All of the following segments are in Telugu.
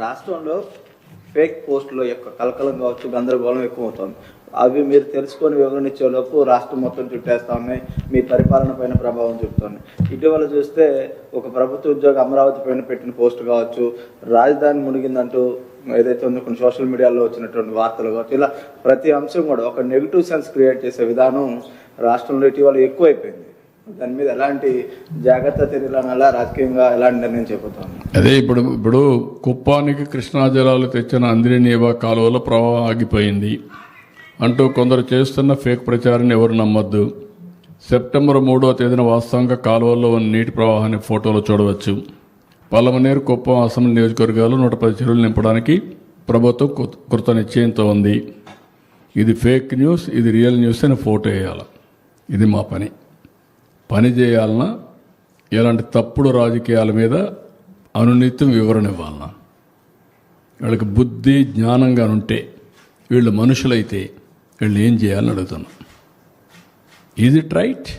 రాష్ట్రంలో ఫేక్ పోస్టుల యొక్క కలకలం కావచ్చు, గందరగోళం ఎక్కువ అవుతుంది. అవి మీరు తెలుసుకొని వివరణించేలోపు రాష్ట్రం మొత్తం చుట్టేస్తా ఉన్నాయి, మీ పరిపాలన పైన ప్రభావం చూపుతున్నాయి. ఇటీవల చూస్తే ఒక ప్రభుత్వ ఉద్యోగి అమరావతి పైన పెట్టిన పోస్టు కావచ్చు, రాజధాని మునిగిందంటూ ఏదైతే ఉందో కొన్ని సోషల్ మీడియాలో వచ్చినటువంటి వార్తలు కావచ్చు, ఇలా ప్రతి అంశం కూడా ఒక నెగిటివ్ సెన్స్ క్రియేట్ చేసే విధానం రాష్ట్రంలో ఇటీవల ఎక్కువైపోయింది. దాని మీద ఎలాంటి జాగ్రత్త చర్యలనాలా, రాజకీయంగా ఎలాంటి నిర్ణయం చెబుతాను? అదే ఇప్పుడు కుప్పానికి కృష్ణా జలాలు తెచ్చిన అంద్రినీవా కాలువలో ప్రవాహం ఆగిపోయింది అంటూ కొందరు చేస్తున్న ఫేక్ ప్రచారాన్ని ఎవరు నమ్మొద్దు. సెప్టెంబర్ 3వ తేదీన వాస్తవంగా కాలువల్లో ఉన్న నీటి ప్రవాహాన్ని ఫోటోలో చూడవచ్చు. పలమనేరు, కుప్పం, అసెంబ్లీ నియోజకవర్గాలు 110 చెరువులు నింపడానికి ప్రభుత్వం కృత నిశ్చయంతో ఉంది. ఇది ఫేక్ న్యూస్, ఇది రియల్ న్యూస్ అని ఫోటో వేయాలి. ఇది మా పని చేయాలన్నా ఇలాంటి తప్పుడు రాజకీయాల మీద అనునిత్యం వివరణ ఇవ్వాలన్నా, వీళ్ళకి బుద్ధి జ్ఞానంగా ఉంటే, వీళ్ళు మనుషులైతే వీళ్ళు ఏం చేయాలని అడుగుతున్నాం. Is it right?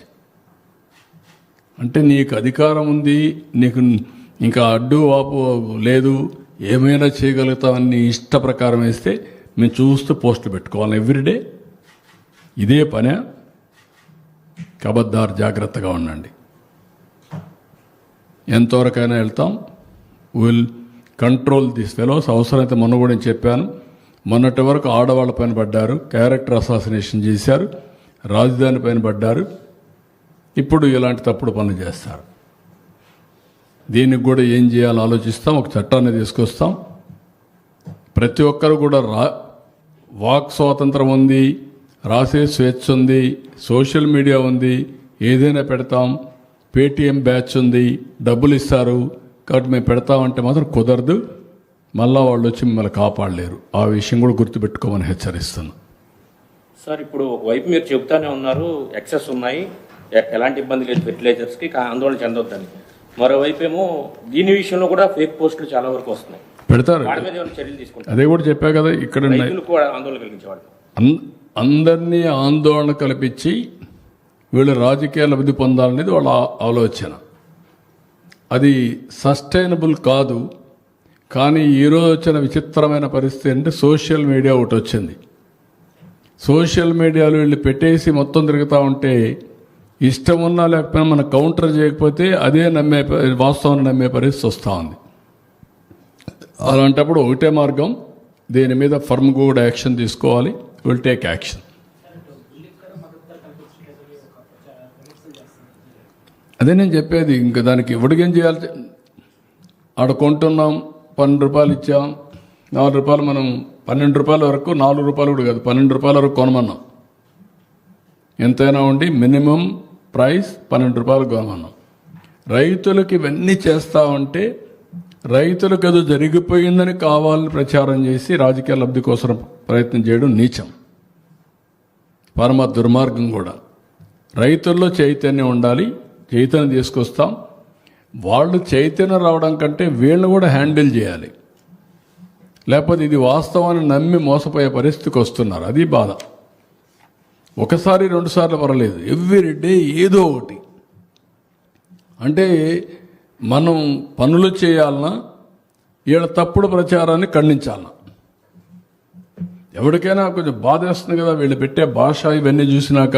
అంటే నీకు అధికారం ఉంది, నీకు ఇంకా అడ్డు వాపు లేదు, ఏమైనా చేయగలుగుతామని నీ ఇష్ట ప్రకారం వేస్తే మేము చూస్తూ పోస్టులు పెట్టుకోవాలి ఎవ్రీడే. ఇదే పనే. కబద్దారు, జాగ్రత్తగా ఉండండి. ఎంతవరకైనా వెళ్తాం. Will control this fellows. అవసరమైతే మొన్న కూడా నేను చెప్పాను, మొన్నటి వరకు ఆడవాళ్ళ పైన పడ్డారు, క్యారెక్టర్ అసాసినేషన్ చేశారు, రాజధాని పైన పడ్డారు, ఇప్పుడు ఇలాంటి తప్పుడు పనులు చేస్తారు. దీనికి కూడా ఏం చేయాలో ఆలోచిస్తాం. ఒక చట్టాన్ని తీసుకొస్తాం. ప్రతి ఒక్కరు కూడా వాక్ స్వాతంత్రం ఉంది, రాసే స్వేచ్ఛ ఉంది, సోషల్ మీడియా ఉంది, ఏదైనా పెడతాం. పేటీఎం బ్యాచ్ ఉంది, డబ్బులు ఇస్తారు కాబట్టి మేము పెడతామంటే మాత్రం కుదరదు. మళ్ళా వాళ్ళు వచ్చి మిమ్మల్ని కాపాడలేరు. ఆ విషయం కూడా గుర్తుపెట్టుకోమని హెచ్చరిస్తున్నాను. సార్, ఇప్పుడు ఒకవైపు మీరు చెబుతానే ఉన్నారు ఎక్సెస్ ఉన్నాయి, ఎలాంటి ఇబ్బంది లేదు ఫెర్టిలైజర్స్కి, ఆందోళన చెందొద్దని. మరోవైపు ఏమో దీని విషయంలో కూడా ఫేక్ పోస్టులు చాలా వరకు వస్తున్నాయి, పెడతారు. వాటి మీద ఏమైనా చర్యలు తీసుకుంటారు? అదే కూడా చెప్పా కదా, ఇక్కడ కూడా ఆందోళన కలిగించేవాళ్ళు అందరినీ ఆందోళన కల్పించి వీళ్ళు రాజకీయ లబ్ధి పొందాలనేది వాళ్ళ ఆలోచన. అది సస్టైనబుల్ కాదు. కానీ ఈరోజు వచ్చిన విచిత్రమైన పరిస్థితి అంటే సోషల్ మీడియా ఒకటి వచ్చింది. సోషల్ మీడియాలో వీళ్ళు పెట్టేసి మొత్తం తిరుగుతూ ఉంటే ఇష్టం ఉన్నా లేకపోయినా మనం కౌంటర్ చేయకపోతే అదే వాస్తవాన్ని నమ్మే పరిస్థితి వస్తూ ఉంది. అలాంటప్పుడు ఒకటే మార్గం, దీని మీద ఫర్మ్ కూడా యాక్షన్ తీసుకోవాలి. Will take action. అదే నేను చెప్పేది. ఇంకా దానికి ఇవ్వడికేం చేయాలి? ఆడ కొంటున్నాం, 12 రూపాయలు ఇచ్చాం, 4 రూపాయలు మనం 12 రూపాయల వరకు, 4 రూపాయలు కూడా కాదు 12 రూపాయల వరకు కొనమన్నాం. ఎంతైనా ఉండి మినిమం ప్రైస్ 12 రూపాయలు కొనమన్నాం. రైతులకు ఇవన్నీ చేస్తా ఉంటే రైతులకు అది జరిగిపోయిందని కావాలని ప్రచారం చేసి రాజకీయ లబ్ధి కోసం ప్రయత్నం చేయడం నీచం, పరమ దుర్మార్గం కూడా. రైతుల్లో చైతన్యం ఉండాలి, చైతన్యం తీసుకొస్తాం. వాళ్ళు చైతన్యం రావడం కంటే వీళ్ళని కూడా హ్యాండిల్ చేయాలి. లేకపోతే ఇది వాస్తవాన్ని నమ్మి మోసపోయే పరిస్థితికి వస్తున్నారు. అది బాధ. ఒకసారి 2 సార్లు పర్వాలేదు, ఎవ్రీ డే ఏదో ఒకటి. అంటే మనం పనులు చేయాలన్నా వీళ్ళ తప్పుడు ప్రచారాన్ని ఖండించాలన్నా. ఎవరికైనా కొంచెం బాధ వేస్తుంది కదా వీళ్ళు పెట్టే భాష. ఇవన్నీ చూసినాక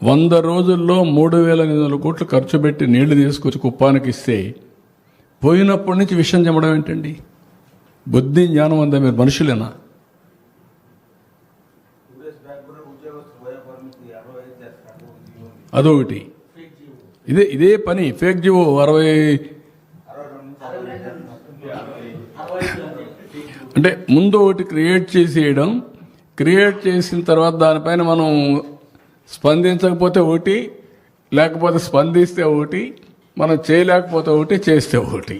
100 రోజుల్లో 3,800 కోట్లు ఖర్చు పెట్టి నీళ్లు తీసుకొచ్చి కుప్పానికి ఇస్తే పోయినప్పటి నుంచి విషయం చెప్పడం ఏంటండి? బుద్ధి జ్ఞానం అంతా మీరు మనుషులేనా? అదొకటి. ఇదే పని ఫేక్ జివో 60 అంటే ముందు ఒకటి క్రియేట్ చేసేయడం, క్రియేట్ చేసిన తర్వాత దానిపైన మనం స్పందించకపోతే ఒకటి, లేకపోతే స్పందిస్తే ఒకటి, మనం చేయలేకపోతే ఒకటి, చేస్తే ఒకటి.